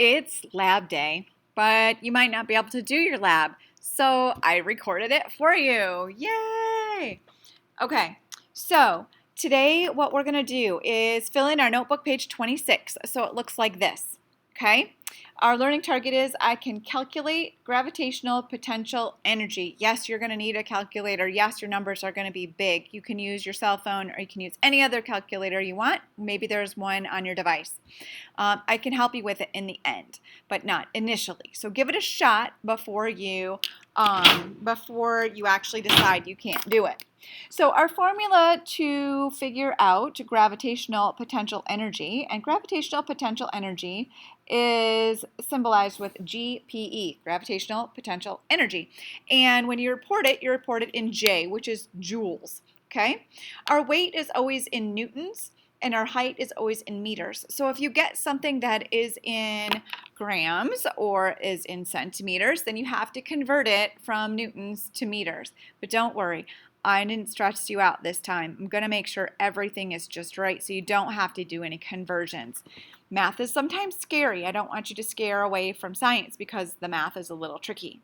It's lab day, but you might not be able to do your lab, so I recorded it for you. Yay! Okay, so today what we're going to do is fill in our notebook page 26, so it looks like this. Okay, our learning target is I can calculate gravitational potential energy. Yes, you're going to need a calculator. Yes, your numbers are going to be big. You can use your cell phone or you can use any other calculator you want. Maybe there's one on your device. I can help you with it in the end, but not initially. So give it a shot before you actually decide you can't do it. So our formula to figure out gravitational potential energy, and gravitational potential energy is symbolized with GPE, gravitational potential energy. And when you report it in J, which is joules. Okay? Our weight is always in newtons, and our height is always in meters. So if you get something that is in grams or is in centimeters, then you have to convert it from newtons to meters. But don't worry, I didn't stress you out this time. I'm going to make sure everything is just right so you don't have to do any conversions. Math is sometimes scary. I don't want you to scare away from science because the math is a little tricky.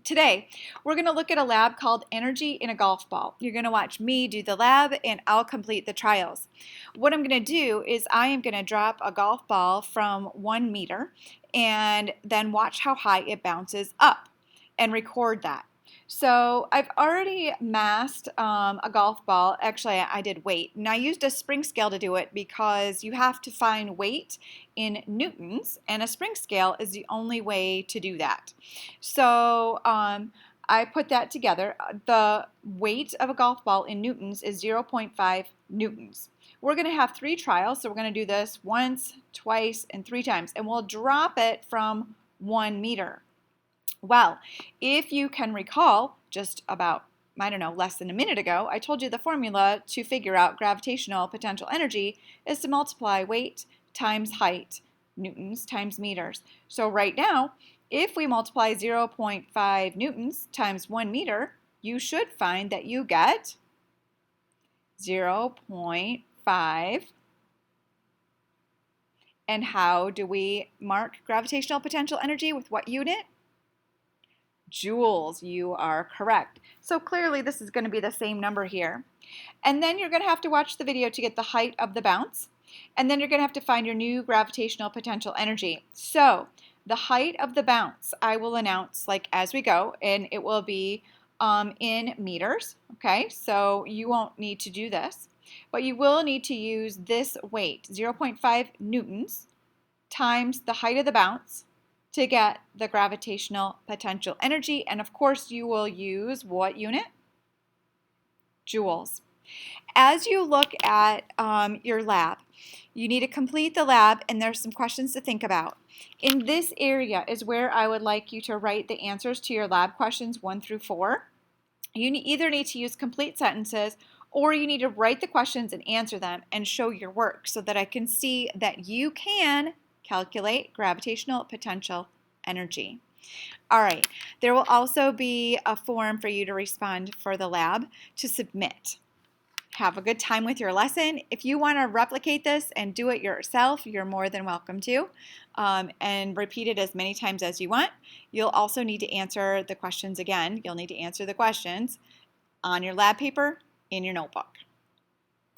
Today, we're going to look at a lab called Energy in a Golf Ball. You're going to watch me do the lab and I'll complete the trials. What I'm going to do is I am going to drop a golf ball from 1 meter and then watch how high it bounces up and record that. So I've already massed a golf ball. Actually, I did weight, and I used a spring scale to do it because you have to find weight in newtons, and a spring scale is the only way to do that. So I put that together. The weight of a golf ball in newtons is 0.5 newtons. We're going to have 3 trials, so we're going to do this once, twice, and 3 times, and we'll drop it from 1 meter. Well, if you can recall, just about, I don't know, less than a minute ago, I told you the formula to figure out gravitational potential energy is to multiply weight times height, newtons times meters. So right now, if we multiply 0.5 newtons times 1 meter, you should find that you get 0.5. And how do we mark gravitational potential energy with what unit? Joules. You are correct. So clearly this is going to be the same number here. And then you're going to have to watch the video to get the height of the bounce. And then you're going to have to find your new gravitational potential energy. So the height of the bounce I will announce like as we go, and it will be in meters. Okay, so you won't need to do this, but you will need to use this weight, 0.5 newtons times the height of the bounce, to get the gravitational potential energy. And of course you will use what unit? Joules. As you look at your lab, you need to complete the lab, and there's some questions to think about. In this area is where I would like you to write the answers to your lab questions 1 through 4. You either need to use complete sentences or you need to write the questions and answer them and show your work so that I can see that you can calculate gravitational potential energy. All right, there will also be a form for you to respond for the lab to submit. Have a good time with your lesson. If you want to replicate this and do it yourself, you're more than welcome to, and repeat it as many times as you want. You'll also need to answer the questions again. You'll need to answer the questions on your lab paper in your notebook.